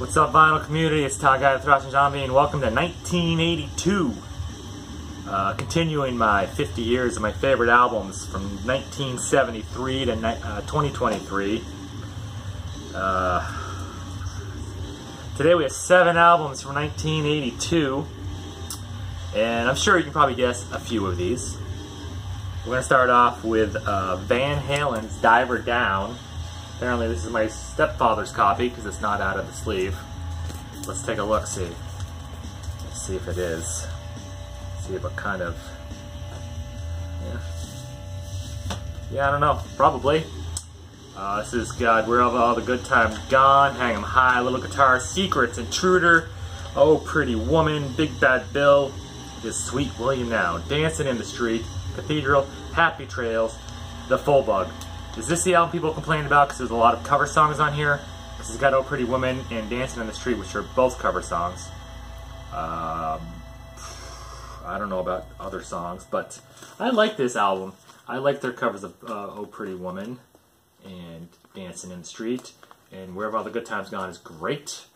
What's up, vinyl community? It's Todd Guy, the Thrashing Zombie, and welcome to 1982. Continuing my 50 years of my favorite albums from 1973 to 2023. Today we have 7 albums from 1982, and I'm sure you can probably guess a few of these. We're going to start off with Van Halen's Diver Down. Apparently this is my stepfather's copy because it's not out of the sleeve. Let's take a look, let's see if it is. See what kind of, yeah, I don't know, probably. This is God, Where Have All the Good Times Gone, Hang 'Em High, Little Guitar, Secrets, Intruder, Oh Pretty Woman, Big Bad Bill, Is Sweet William Now, Dancing in the Street, Cathedral, Happy Trails, The Full Bug. Is this the album people complained about because there's a lot of cover songs on here? Because it's got Oh Pretty Woman and Dancing in the Street, which are both cover songs. I don't know about other songs, but I like this album. I like their covers of Oh Pretty Woman and Dancing in the Street, and Where Have All the Good Times Gone is great.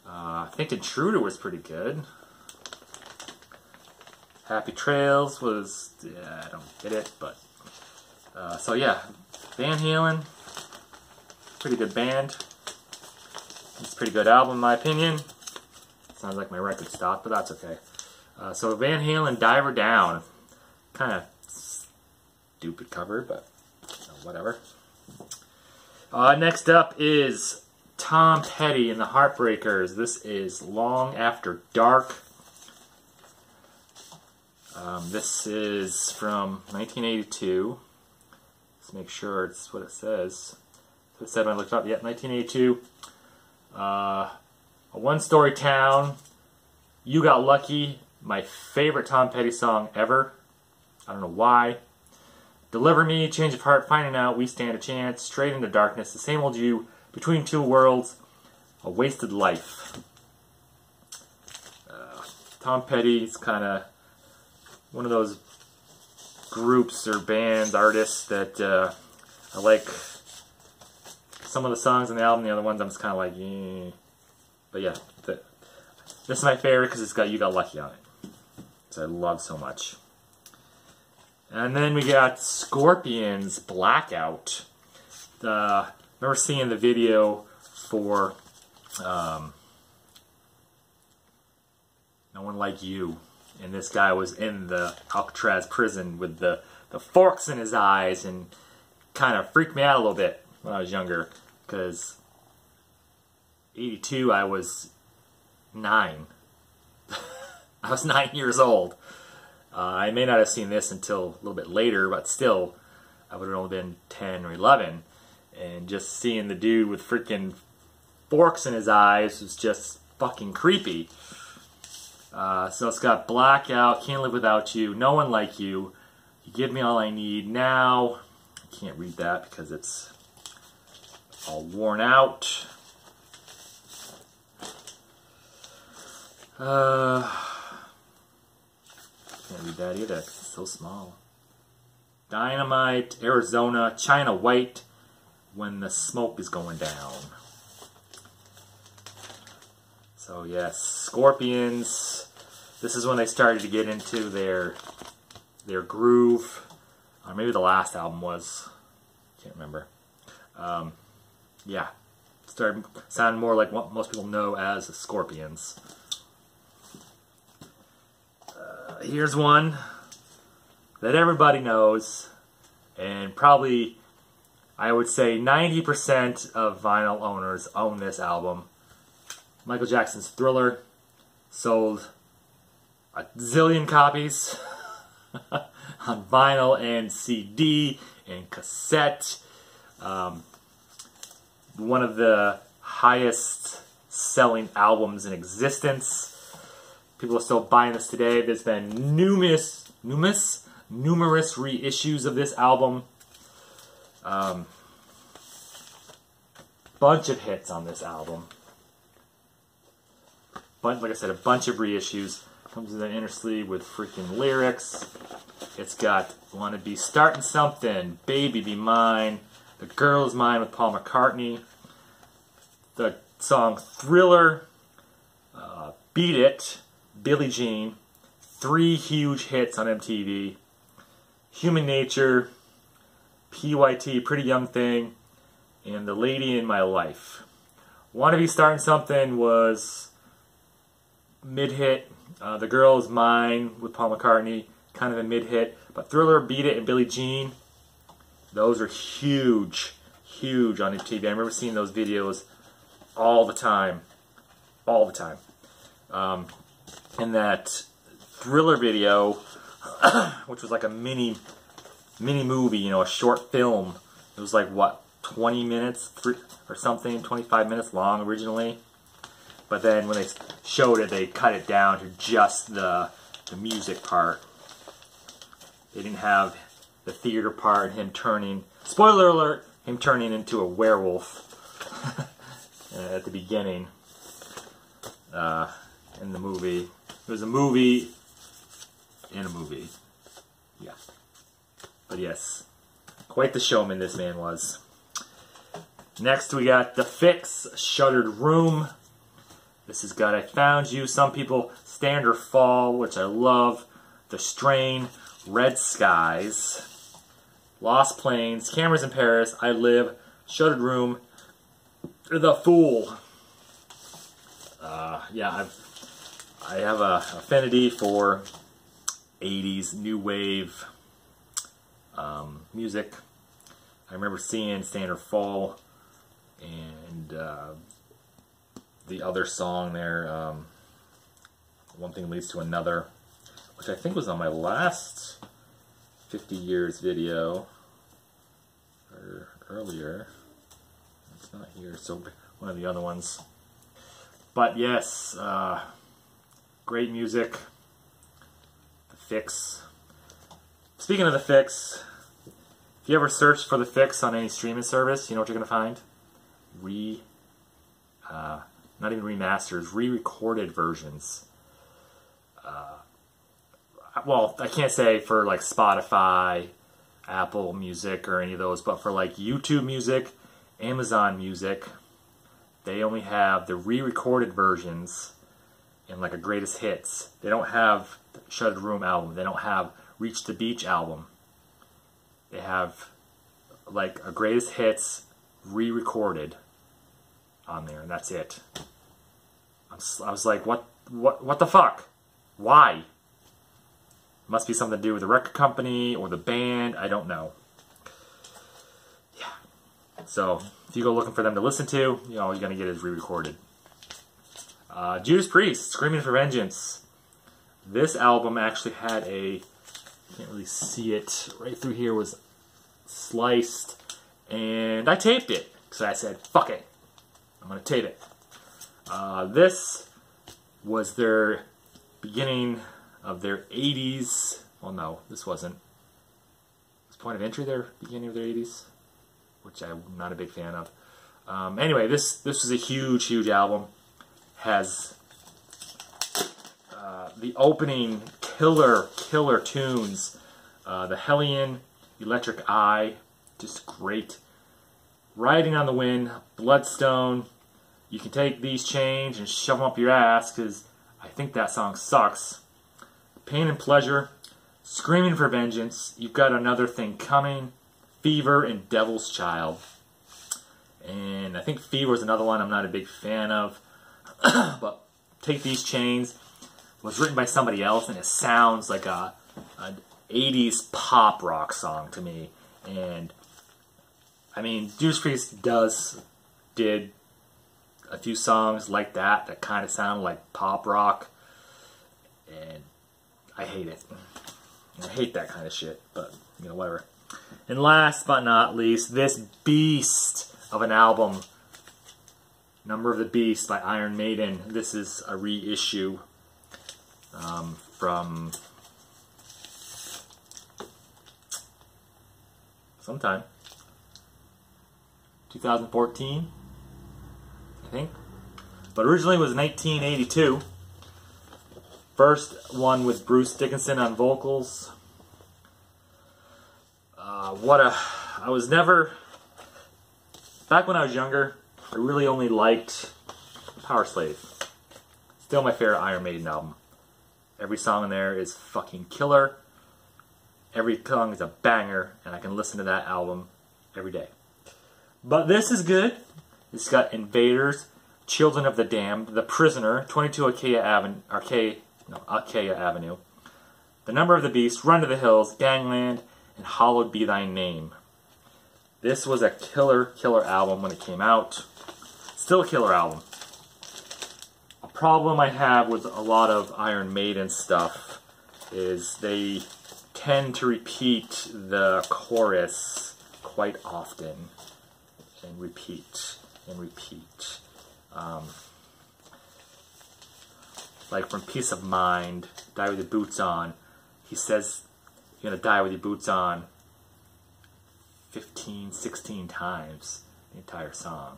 I think Intruder was pretty good. Happy Trails was, I don't get it, but so yeah, Van Halen, pretty good band. It's a pretty good album in my opinion. Sounds like my record stopped, but that's okay. So Van Halen, Diver Down. Kind of stupid cover, but whatever. Next up is Tom Petty and the Heartbreakers. This is Long After Dark. This is from 1982. Let's make sure it's what it says. That's what it said when I looked up. Yeah, 1982. A One-Story Town. You Got Lucky. My favorite Tom Petty song ever. I don't know why. Deliver Me, Change of Heart, Finding Out, We Stand a Chance, Straight into Darkness, The Same Old You, Between Two Worlds, A Wasted Life. Tom Petty's kind of one of those groups or bands, artists that I like some of the songs on the album, the other ones I'm just kind of like, eh. But yeah, this is my favorite because it's got You Got Lucky on it. I love so much. And then we got Scorpions, Blackout. Remember seeing the video for No One Like You, and this guy was in the Alcatraz prison with the forks in his eyes, and kind of freaked me out a little bit when I was younger, because 82 I was 9. I was 9 years old. I may not have seen this until a little bit later, but still, I would have only been 10 or 11. And just seeing the dude with freaking forks in his eyes was just fucking creepy. So it's got Blackout, Can't Live Without You, No One Like You, You Give Me All I Need Now. I can't read that because it's all worn out. Can't read that either because it's so small. Dynamite, Arizona, China White, When the Smoke is Going Down. So yes, Scorpions. This is when they started to get into their groove. Or maybe the last album was. Can't remember. Yeah, started sounding more like what most people know as the Scorpions. Here's one that everybody knows, and probably I would say 90% of vinyl owners own this album. Michael Jackson's Thriller sold a zillion copies on vinyl and CD and cassette. One of the highest selling albums in existence. People are still buying this today. There's been numerous reissues of this album. Bunch of hits on this album. Like I said, a bunch of reissues. Comes with an inner sleeve with freaking lyrics. It's got Wanna Be Starting Something, Baby Be Mine, The Girl Is Mine with Paul McCartney, the song Thriller, Beat It, Billie Jean, 3 huge hits on MTV, Human Nature, PYT, Pretty Young Thing, and The Lady in My Life. Wanna Be Starting Something was mid-hit. The Girl Is Mine with Paul McCartney, kind of a mid-hit. But Thriller, Beat It, and Billie Jean, those are huge, huge on MTV. I remember seeing those videos all the time. All the time. And that Thriller video, which was like a mini movie, you know, a short film. It was like, what, 20 minutes or something, 25 minutes long originally. But then when they showed it, they cut it down to just the music part. They didn't have the theater part, him turning, spoiler alert, him turning into a werewolf at the beginning in the movie. It was a movie in a movie. Yeah. But yes, quite the showman this man was. Next we got The Fix, Shuttered Room. This has got I Found You, Some People, Stand or Fall, which I love, The Strain, Red Skies, Lost Planes, Cameras in Paris, I Live, Shuttered Room, The Fool. Yeah, I have a affinity for 80s new wave music. I remember seeing Stand or Fall and the other song there, One Thing Leads to Another, which I think was on my last 50 Years video, or earlier. It's not here, so one of the other ones. But yes, great music. The Fix. Speaking of The Fix, if you ever search for The Fix on any streaming service, you know what you're going to find? Not even remasters, re-recorded versions. Well, I can't say for like Spotify, Apple Music, or any of those, but for like YouTube Music, Amazon Music, they only have the re-recorded versions and like a greatest hits. They don't have the Shuttered Room album. They don't have Reach the Beach album. They have like a greatest hits re-recorded on there, and that's it. I was like, what the fuck? Why? Must be something to do with the record company or the band. I don't know. Yeah. So if you go looking for them to listen to, you know, all you're gonna get is re-recorded. Judith Priest, Screaming for Vengeance. This album actually had a, can't really see it, right through here was sliced, and I taped it because I said, fuck it, I'm gonna tape it. This was their beginning of their 80s. Well, no, this wasn't. Was Point of Entry their beginning of their 80s? Which I'm not a big fan of. Anyway, this was a huge, huge album. Has the opening killer tunes. The Hellion, Electric Eye, just great. Riding on the Wind, Bloodstone. You can take these chains and shove them up your ass, because I think that song sucks. Pain and Pleasure, Screaming for Vengeance, You've Got Another Thing Coming, Fever, and Devil's Child. And I think Fever is another one I'm not a big fan of. But Take These Chains was written by somebody else, and it sounds like an 80s pop rock song to me. And I mean, Judas Priest did a few songs like that kind of sound like pop rock, and I hate it. I hate that kind of shit, but you know, whatever. And last but not least, this beast of an album, Number of the Beast by Iron Maiden. This is a reissue from sometime 2014, I think, but originally it was 1982. First one with Bruce Dickinson on vocals. I was never, back when I was younger, I really only liked Power Slave. Still my favorite Iron Maiden album. Every song in there is fucking killer. Every song is a banger, and I can listen to that album every day. But this is good. It's got Invaders, Children of the Damned, The Prisoner, 22 Acacia Avenue, The Number of the Beast, Run to the Hills, Gangland, and Hallowed Be Thy Name. This was a killer album when it came out. Still a killer album. A problem I have with a lot of Iron Maiden stuff is they tend to repeat the chorus quite often. And repeat. And repeat. Like from Peace of Mind, Die With Your Boots On, he says you're gonna die with your boots on 15, 16 times the entire song.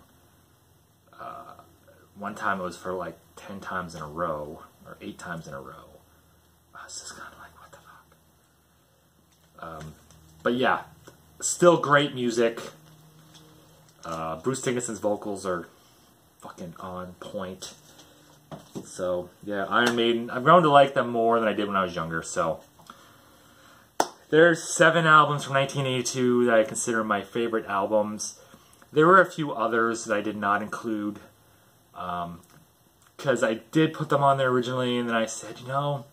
One time it was for like 10 times in a row, or 8 times in a row. I was just kind of like, what the fuck? But yeah, still great music. Bruce Dickinson's vocals are fucking on point. So yeah, Iron Maiden, I've grown to like them more than I did when I was younger. So there's 7 albums from 1982 that I consider my favorite albums. There were a few others that I did not include, because I did put them on there originally, and then I said, you know,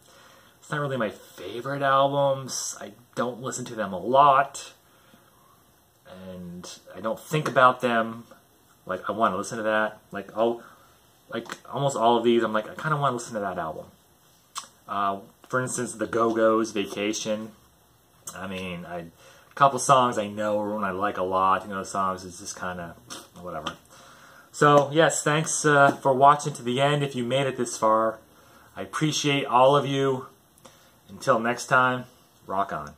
it's not really my favorite albums. I don't listen to them a lot, and I don't think about them like I want to listen to that. Like almost all of these, I'm like, I kind of want to listen to that album. For instance, The Go-Go's Vacation. I mean, a couple songs I know and I like a lot. You know, songs is just kind of whatever. So yes, thanks for watching to the end. If you made it this far, I appreciate all of you. Until next time, rock on.